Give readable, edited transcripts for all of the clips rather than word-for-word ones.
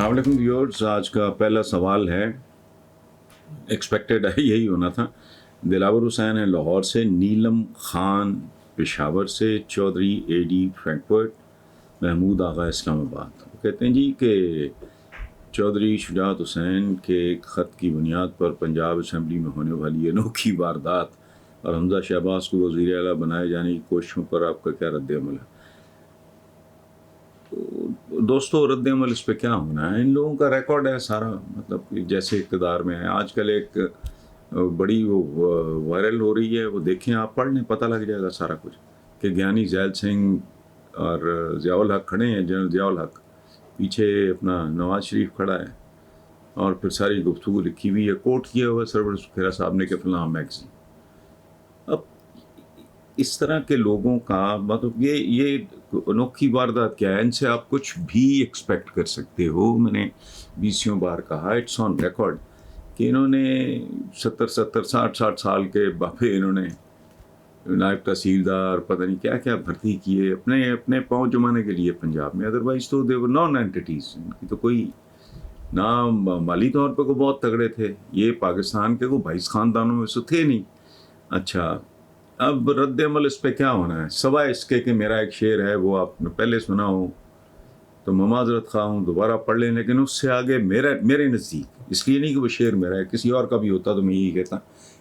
السلام علیکم ویورز، آج کا پہلا سوال ہے، ایکسپیکٹڈ ہے یہی ہونا تھا۔ دلاور حسین ہیں لاہور سے، نیلم خان پشاور سے، چودھری اے ڈی فرینکفرٹ، محمود آغا اسلام آباد۔ وہ کہتے ہیں جی کہ چودھری شجاعت حسین کے ایک خط کی بنیاد پر پنجاب اسمبلی میں ہونے والی انوکھی واردات اور حمزہ شہباز کو وزیر اعلیٰ بنائے جانے کی کوششوں پر آپ کا کیا رد عمل ہے؟ دوستو، رد عمل اس پہ کیا ہونا ہے؟ ان لوگوں کا ریکارڈ ہے سارا، مطلب کہ جیسے اقتدار میں ہے آج کل ایک بڑی وہ وائرل ہو رہی ہے، وہ دیکھیں آپ، پڑھ لیں، پتہ لگ جائے گا سارا کچھ، کہ گیانی ذیل سنگھ اور ضیاء الحق کھڑے ہیں، جنرل ضیاء الحق پیچھے اپنا نواز شریف کھڑا ہے، اور پھر ساری گفتگو لکھی ہوئی ہے، کوٹ کیا ہوا ہے سرور سکھیرا صاحب نے کہ فلاں میگزین۔ اب اس طرح کے لوگوں کا مطلب یہ انوکھی واردات کیا ہے؟ ان سے آپ کچھ بھی ایکسپیکٹ کر سکتے ہو۔ میں نے بیسیوں بار کہا، اٹس آن ریکارڈ، کہ انہوں نے 60 سال کے باپے انہوں نے نائب تحصیلدار پتہ نہیں کیا کیا بھرتی کیے اپنے پاؤں جمانے کے لیے پنجاب میں، ادروائز تو دے ور نان اینٹیز، ان کی تو کوئی نہ مالی طور پہ کوئی بہت تگڑے تھے، یہ پاکستان کے کوئی 22 خاندانوں میں سے تھے نہیں۔ اچھا، اب رد عمل اس پہ کیا ہونا ہے؟ سوائے اس کے کہ میرا ایک شعر ہے، وہ آپ نے پہلے سنا ہو تو میں معذرت خواہ ہوں، دوبارہ پڑھ لیں، لیکن اس سے آگے میرے نزدیک، اس لیے نہیں کہ وہ شعر میرا ہے، کسی اور کا بھی ہوتا تو میں یہی کہتا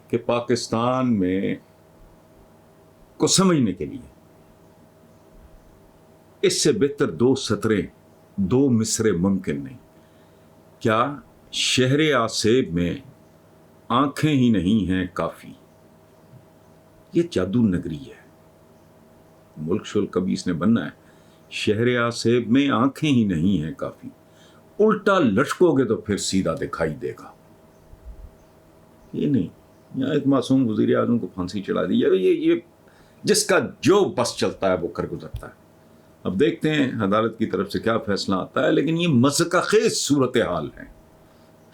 کہ پاکستان میں کو سمجھنے کے لیے اس سے بہتر 2 سطریں 2 مصرے ممکن نہیں۔ کیا شہر آسیب میں آنکھیں ہی نہیں ہیں کافی، یہ جادو نگری ہے، ملک شل کبھی اس نے بننا ہے۔ شہر آسیب میں آنکھیں ہی نہیں ہیں کافی، الٹا لٹکو گے تو پھر سیدھا دکھائی دے گا۔ یہ نہیں، یہاں ایک معصوم وزیر اعظم کو پھانسی چڑھا دی، یہ جس کا جو بس چلتا ہے وہ کر گزرتا ہے۔ اب دیکھتے ہیں عدالت کی طرف سے کیا فیصلہ آتا ہے، لیکن یہ مذہقہ خیز صورتحال ہے۔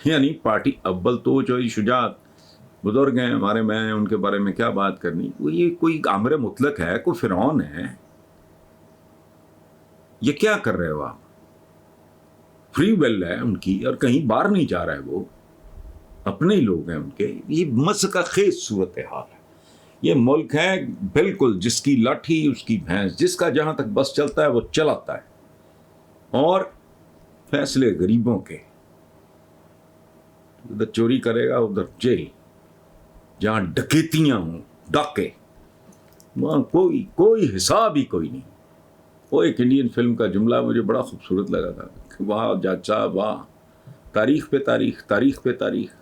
یعنی پارٹی اول تو جو شجاعت بزرگ ہیں ہمارے، میں ان کے بارے میں کیا بات کرنی، وہ یہ کوئی آمر مطلق ہے، کوئی فرعون ہے؟ یہ کیا کر رہے ہو آپ؟ فری ویل ہے ان کی، اور کہیں باہر نہیں جا رہے، وہ اپنے ہی لوگ ہیں ان کے۔ یہ مذہقہ خیز صورتحال ہے۔ یہ ملک ہے بالکل جس کی لاٹھی اس کی بھینس، جس کا جہاں تک بس چلتا ہے وہ چلاتا ہے، اور فیصلے غریبوں کے، ادھر چوری کرے گا ادھر جیل، جہاں ڈکیتیاں ہوں، ڈاکے، وہاں کوئی حساب ہی کوئی نہیں۔ وہ ایک انڈین فلم کا جملہ مجھے بڑا خوبصورت لگا تھا کہ واہ جج صاحب واہ، تاریخ پہ تاریخ، تاریخ پہ تاریخ۔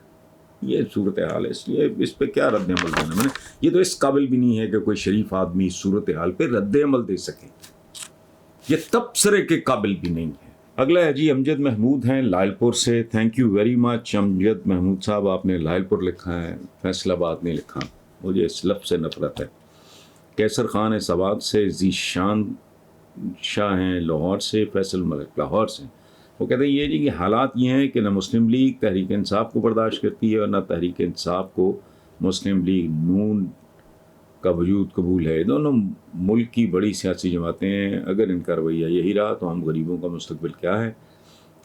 یہ صورتحال ہے، اس لیے اس پہ کیا رد عمل دینا میں نے۔ یہ تو اس قابل بھی نہیں ہے کہ کوئی شریف آدمی اس صورتحال پہ رد عمل دے سکے، یہ تبصرے کے قابل بھی نہیں ہے۔ اگلا ہے جی امجد محمود ہیں لائل پور سے، تھینک یو ویری مچ امجد محمود صاحب، آپ نے لائل پور لکھا ہے، فیصل آباد نہیں لکھا، مجھے اس لفظ سے نفرت ہے۔ کیسر خان ہے سوات سے، ذیشان شاہ ہیں لاہور سے، فیصل ملک لاہور سے۔ وہ کہتے ہیں یہ جی کہ حالات یہ ہیں کہ نہ مسلم لیگ تحریک انصاف کو برداشت کرتی ہے، اور نہ تحریک انصاف کو مسلم لیگ نون کا وجود قبول ہے۔ دونوں ملک کی بڑی سیاسی جماعتیں ہیں، اگر ان کا رویہ یہی رہا تو ہم غریبوں کا مستقبل کیا ہے؟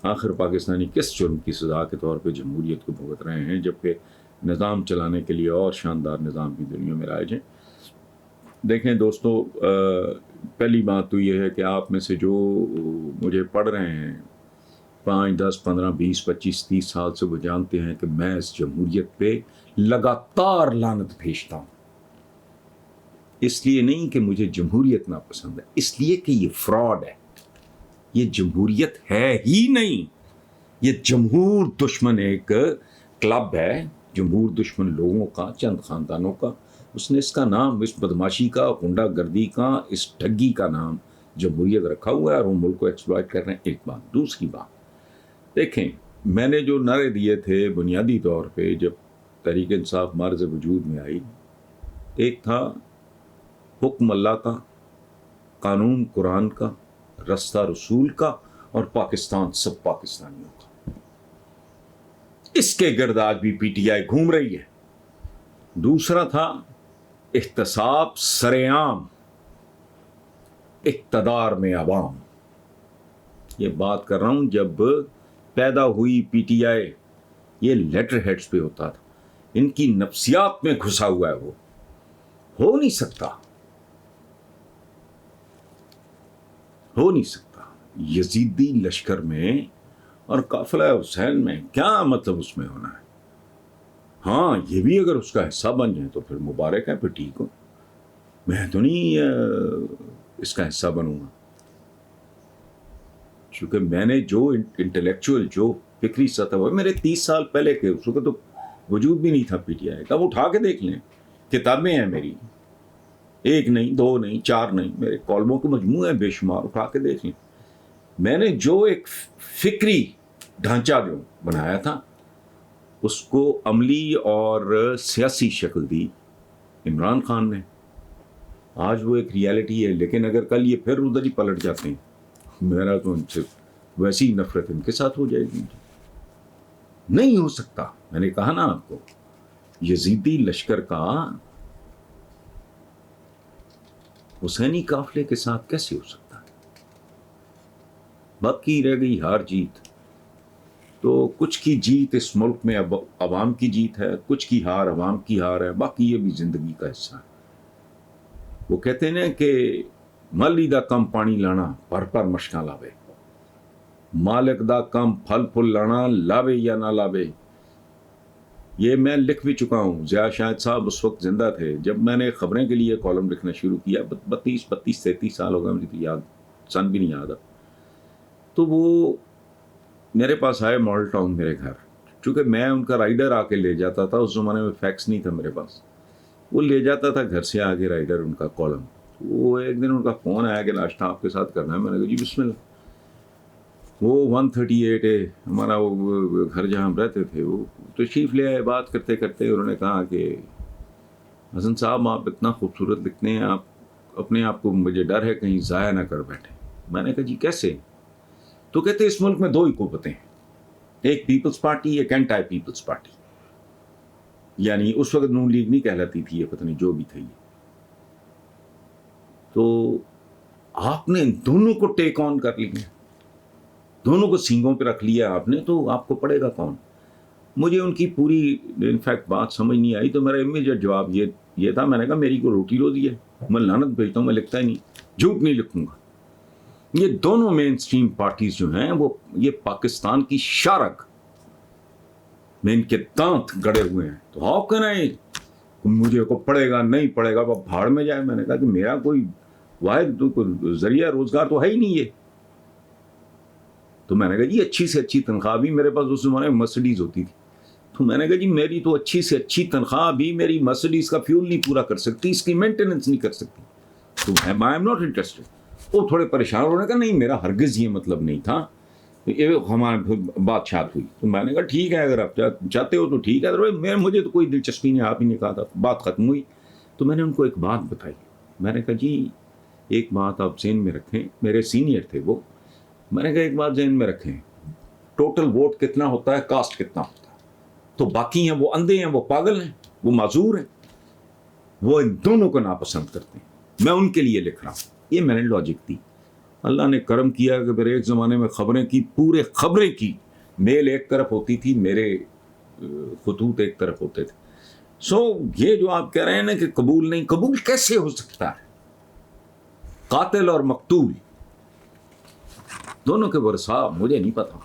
آخر پاکستانی کس جرم کی سزا کے طور پہ جمہوریت کو بھگت رہے ہیں، جبکہ نظام چلانے کے لیے اور شاندار نظام بھی دنیا میں رائج ہیں۔ دیکھیں دوستو، پہلی بات تو یہ ہے کہ آپ میں سے جو مجھے پڑھ رہے ہیں 5 10 15 20 25 30 سال سے، وہ جانتے ہیں کہ میں اس جمہوریت پہ لگاتار لعنت بھیجتا ہوں۔ اس لیے نہیں کہ مجھے جمہوریت ناپسند ہے، اس لیے کہ یہ فراڈ ہے، یہ جمہوریت ہے ہی نہیں، یہ جمہور دشمن ایک کلب ہے، جمہور دشمن لوگوں کا، چند خاندانوں کا۔ اس نے اس کا نام، اس بدماشی کا، غنڈہ گردی کا، اس ٹھگی کا نام جمہوریت رکھا ہوا ہے، اور وہ ملک کو ایکسپلائٹ کر رہے ہیں۔ ایک بات۔ دوسری بات دیکھیں، میں نے جو نعرے دیے تھے بنیادی طور پہ جب تحریک انصاف مارز وجود میں آئی، ایک تھا حکم اللہ کا، قانون قرآن کا، رستہ رسول کا، اور پاکستان سب پاکستانیوں کا۔ اس کے گرد آج بھی پی ٹی آئی گھوم رہی ہے۔ دوسرا تھا احتساب سرعام، اقتدار میں عوام۔ یہ بات کر رہا ہوں جب پیدا ہوئی پی ٹی آئی یہ لیٹر ہیڈز پہ ہوتا تھا. ان کی نفسیات میں گھسا ہوا ہے. وہ ہو نہیں سکتا، ہو نہیں سکتا. یزیدی لشکر میں اور قافلہ حسین میں کیا مطلب اس میں ہونا ہے؟ ہاں یہ بھی اگر اس کا حصہ بن جائیں تو پھر مبارک ہے، پھر ٹھیک ہو. میں تو نہیں اس کا حصہ بنوں گا، چونکہ میں نے جو انٹلیکچوئل جو فکری سطح ہوئے میرے 30 سال پہلے کے، اس وقت تو وجود بھی نہیں تھا پی ٹی آئی کا. وہ اٹھا کے دیکھ لیں، کتابیں ہیں میری، 1 نہیں 2 نہیں 4 نہیں، میرے کالموں کے مجموعے ہیں بے شمار، اٹھا کے دیکھ لیں. میں نے جو ایک فکری ڈھانچہ جو بنایا تھا اس کو عملی اور سیاسی شکل دی عمران خان نے. آج وہ ایک ریالٹی ہے، لیکن اگر کل یہ پھر ادھر ہی پلٹ جاتے ہیں، میرا تو ان سے ویسی نفرت ان کے ساتھ ہو جائے گی. نہیں ہو سکتا. میں نے کہا نا آپ کو، یزیدی لشکر کا حسینی قافلے کے ساتھ کیسے ہو سکتا ہے؟ باقی رہ گئی ہار جیت. تو کچھ کی جیت اس ملک میں اب عوام کی جیت ہے، کچھ کی ہار عوام کی ہار ہے. باقی یہ بھی زندگی کا حصہ ہے. وہ کہتے ہیں کہ مالی دا کم پانی لانا پر پر مشکاں لاوے، مالک دا کم پھل پھل لانا لاوے یا نہ لاوے. یہ میں لکھ بھی چکا ہوں. ضیاء شاہد صاحب اس وقت زندہ تھے جب میں نے خبریں کے لیے کالم لکھنا شروع کیا. 33 سال ہو گئے، مجھے یاد سن بھی نہیں یاد اب. تو وہ میرے پاس آئے ماڈل ٹاؤن میرے گھر، چونکہ میں ان کا رائڈر آ کے لے جاتا تھا. اس زمانے میں فیکس نہیں تھا میرے پاس. وہ لے جاتا تھا گھر سے آگے رائڈر ان کا کالم. وہ ایک دن ان کا فون آیا کہ ناشتہ آپ کے ساتھ کرنا ہے. میں نے کہا جی بسم اللہ. وہ 138 ہے ہمارا وہ گھر جہاں ہم رہتے تھے. وہ تشریف لے آئے. بات کرتے کرتے انہوں نے کہا کہ حسن صاحب آپ اتنا خوبصورت لکھتے ہیں، آپ اپنے آپ کو، مجھے ڈر ہے کہیں ضائع نہ کر بیٹھے. میں نے کہا جی کیسے؟ تو کہتے اس ملک میں 2 ہی قوتیں ہیں، ایک پیپلز پارٹی، ایک اینٹائی پیپلز پارٹی. یعنی اس وقت نون لیگ نہیں کہلاتی تھی، یہ پتہ نہیں جو بھی تھا یہ. تو آپ نے دونوں کو ٹیک آن کر لیا، دونوں کو سینگوں پہ رکھ لیا آپ نے، تو آپ کو پڑے گا کون؟ مجھے ان کی پوری انفیکٹ بات سمجھ نہیں آئی. تو میرا امیجیٹ جواب یہ تھا، میں نے کہا میری کو روٹی روزی ہے، میں لعنت بھیجتا ہوں، میں لکھتا ہی نہیں، جھوٹ نہیں لکھوں گا. یہ دونوں مین سٹریم پارٹیز جو ہیں وہ یہ پاکستان کی شارک میں ان کے دانت گڑے ہوئے ہیں. تو آپ کہنا ہے مجھے کو پڑے گا نہیں پڑے گا، وہ بھاڑ میں جائے. میں نے کہا کہ میرا کوئی واحد ذریعہ روزگار تو ہے ہی نہیں یہ. تو میں نے کہا جی اچھی سے اچھی تنخواہ بھی میرے پاس اس زمانے میں مرسڈیز ہوتی تھی. تو میں نے کہا جی میری تو اچھی سے اچھی تنخواہ بھی میری مرسڈیز کا فیول نہیں پورا کر سکتی، اس کی مینٹیننس نہیں کر سکتی. تو آئی ایم ناٹ انٹرسٹڈ. وہ تھوڑے پریشان ہونے کا، نہیں میرا ہرگز یہ مطلب نہیں تھا. ہمارے بات چات ہوئی. تو میں نے کہا ٹھیک ہے اگر آپ چاہتے ہو تو ٹھیک ہے، مجھے تو کوئی دلچسپی نہیں. آپ ہی نے کہا تھا. بات ختم ہوئی. تو میں نے ان کو ایک بات بتائی. میں نے کہا جی ایک بات آپ ذہن میں رکھیں، میرے سینئر تھے وہ. میں نے کہا ایک بات ذہن میں رکھیں، ٹوٹل ووٹ کتنا ہوتا ہے، کاسٹ کتنا ہوتا ہے. تو باقی ہیں وہ اندھے ہیں، وہ پاگل ہیں، وہ معذور ہیں، وہ ان دونوں کو ناپسند کرتے ہیں. میں ان کے لیے لکھ رہا ہوں. یہ میں نے لاجک دی. اللہ نے کرم کیا کہ پھر ایک زمانے میں خبریں کی، پورے خبریں کی، میل ایک طرف ہوتی تھی، میرے خطوط ایک طرف ہوتے تھے. سو یہ جو آپ کہہ رہے ہیں نا کہ قبول نہیں، قبول کیسے ہو سکتا ہے؟ قاتل اور مقتول دونوں کے ورثاء مجھے نہیں پتا،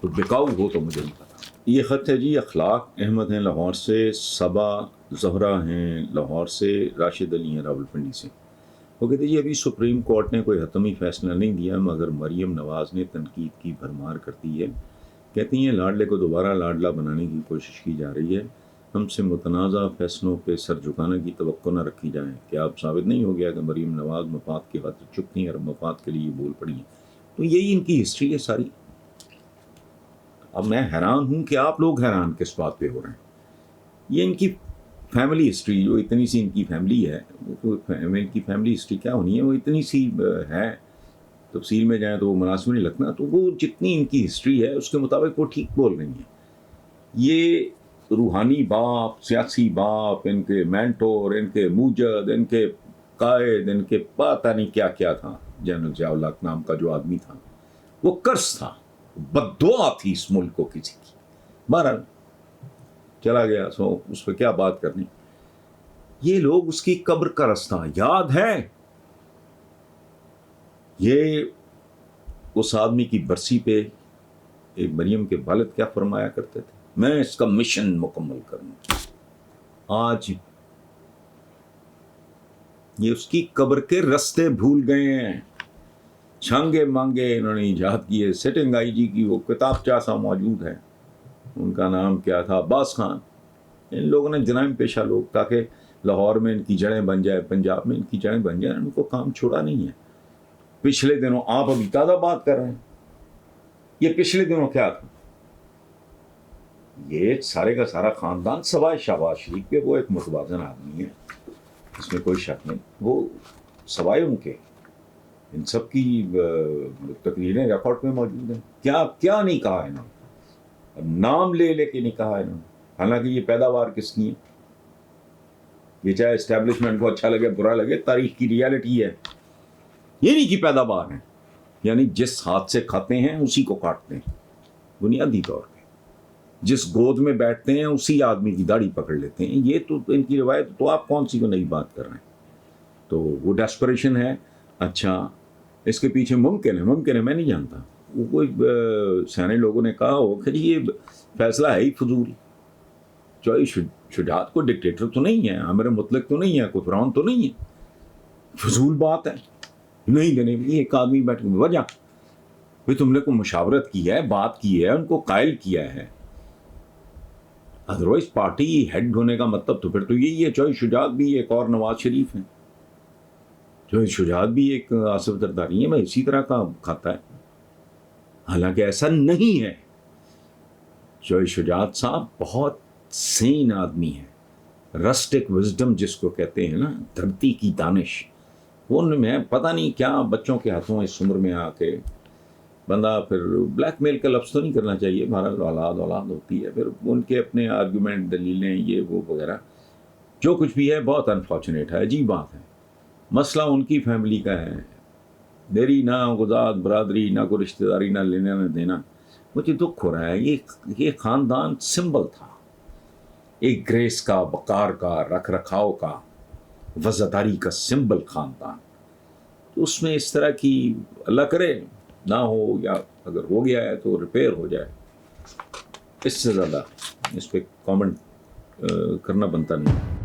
تو بکاؤ ہو تو مجھے نہیں پتا. یہ خط ہے جی اخلاق احمد ہیں لاہور سے، صبا زہرا ہیں لاہور سے، راشد علی ہیں راولپنڈی سے. وہ کہتے جی ابھی سپریم کورٹ نے کوئی حتمی فیصلہ نہیں دیا، مگر مریم نواز نے تنقید کی بھرمار کرتی ہے. کہتی ہیں لاڈلے کو دوبارہ لاڈلا بنانے کی کوشش کی جا رہی ہے، ہم سے متنازع فیصلوں پہ سر جھکانے کی توقع نہ رکھی جائے. کیا اب ثابت نہیں ہو گیا کہ مریم نواز مفاد کی خاطر چپ تھیں اور مفاد کے لیے بول پڑی ہیں؟ تو یہی ان کی ہسٹری ہے ساری. اب میں حیران ہوں کہ آپ لوگ حیران کس بات پہ ہو رہے ہیں. یہ ان کی فیملی ہسٹری جو اتنی سی ان کی فیملی ہے، ان کی فیملی ہسٹری کیا ہونی ہے، وہ اتنی سی ہے، تفصیل میں جائیں تو وہ مناسب نہیں لگتا. تو وہ جتنی ان کی ہسٹری ہے اس کے مطابق وہ ٹھیک بول رہی ہیں. یہ روحانی باپ، سیاسی باپ، ان کے مینٹور، ان کے موجد، ان کے قائد، ان کے پتہ نہیں کیا کیا تھا. جنرل ضیاء الحق نام کا جو آدمی تھا وہ قرض تھا. بد دعا تھی اس ملک کو کسی کی. بہرحال چلا گیا، سو اس پہ کیا بات کرنی. یہ لوگ اس کی قبر کا رستہ یاد ہے. یہ اس آدمی کی برسی پہ ایک مریم کے والد کیا فرمایا کرتے تھے، میں اس کا مشن مکمل کروں. آج یہ اس کی قبر کے رستے بھول گئے ہیں. چھانگے مانگے انہوں نے ایجاد کیے. سٹنگ آئی جی کی وہ کتاب چاسا موجود ہے، ان کا نام کیا تھا، عباس خان. ان لوگوں نے جرائم پیشہ لوگ، تاکہ لاہور میں ان کی جڑیں بن جائے، پنجاب میں ان کی جڑیں بن جائیں، ان کو کام چھوڑا نہیں ہے. پچھلے دنوں آپ ابھی تازہ بات کر رہے ہیں، یہ پچھلے دنوں کیا تھا، یہ سارے کا سارا خاندان سوائے شہباز شریف کے، وہ ایک متوازن آدمی ہے، اس میں کوئی شک نہیں، وہ سوائے ان کے ان سب کی تقریریں ریکارڈ میں موجود ہیں. کیا کیا نہیں کہا انہوں نے، نام لے لے کے نہیں کہا انہوں نے. حالانکہ یہ پیداوار کس کی ہے، یہ چاہے اسٹیبلشمنٹ کو اچھا لگے برا لگے، تاریخ کی ریالٹی ہے. یہ نہیں کی پیداوار ہے، یعنی جس ہاتھ سے کھاتے ہیں اسی کو کاٹتے ہیں. بنیادی طور پہ جس گود میں بیٹھتے ہیں اسی آدمی کی داڑھی پکڑ لیتے ہیں. یہ تو ان کی روایت، تو آپ کون سی کو نئی بات کر رہے ہیں. تو وہ ڈیسپریشن ہے. اچھا اس کے پیچھے ممکن ہے میں نہیں جانتا، وہ کوئی سیانے لوگوں نے کہا ہو کہ یہ فیصلہ ہے ہی فضول. چوئی شجاعت کو ڈکٹیٹر تو نہیں ہے، امر مطلق تو نہیں ہے، کوئی فرعون تو نہیں ہے، فضول بات ہے نہیں دینے. ایک آدمی بیٹھ کے وجہ بھائی تم نے کو مشاورت کی ہے، بات کی ہے، ان کو قائل کیا ہے. ادروائز پارٹی ہیڈ ہونے کا مطلب تو پھر تو یہی ہے. چوئی شجاعت بھی ایک اور نواز شریف ہے، چوئی شجاعت بھی ایک آصف زرداری ہے، میں اسی طرح کا کھاتا ہے. حالانکہ ایسا نہیں ہے. چوئی شجاعت صاحب بہت سین آدمی ہے. رسٹک وزڈم جس کو کہتے ہیں نا، دھرتی کی دانش، وہ میں پتہ نہیں کیا بچوں کے ہاتھوں اس عمر میں آ کے بندہ، پھر بلیک میل کا لفظ تو نہیں کرنا چاہیے، ہمارا اولاد ہوتی ہے، پھر ان کے اپنے آرگومنٹ، دلیلیں، یہ وہ وغیرہ جو کچھ بھی ہے بہت انفارچونیٹ ہے، عجیب بات ہے. مسئلہ ان کی فیملی کا ہے، میری نہ غزات برادری، نہ کوئی رشتہ داری، نہ لینا نہ دینا. مجھے دکھ ہو رہا ہے. یہ خاندان سمبل تھا ایک گریس کا، وقار کا، رکھ رکھاؤ کا، وزاداری کا سمبل خاندان. تو اس میں اس طرح کی، اللہ کرے نہ ہو، یا اگر ہو گیا ہے تو ریپیئر ہو جائے. اس سے زیادہ اس پہ کامنٹ کرنا بنتا نہیں.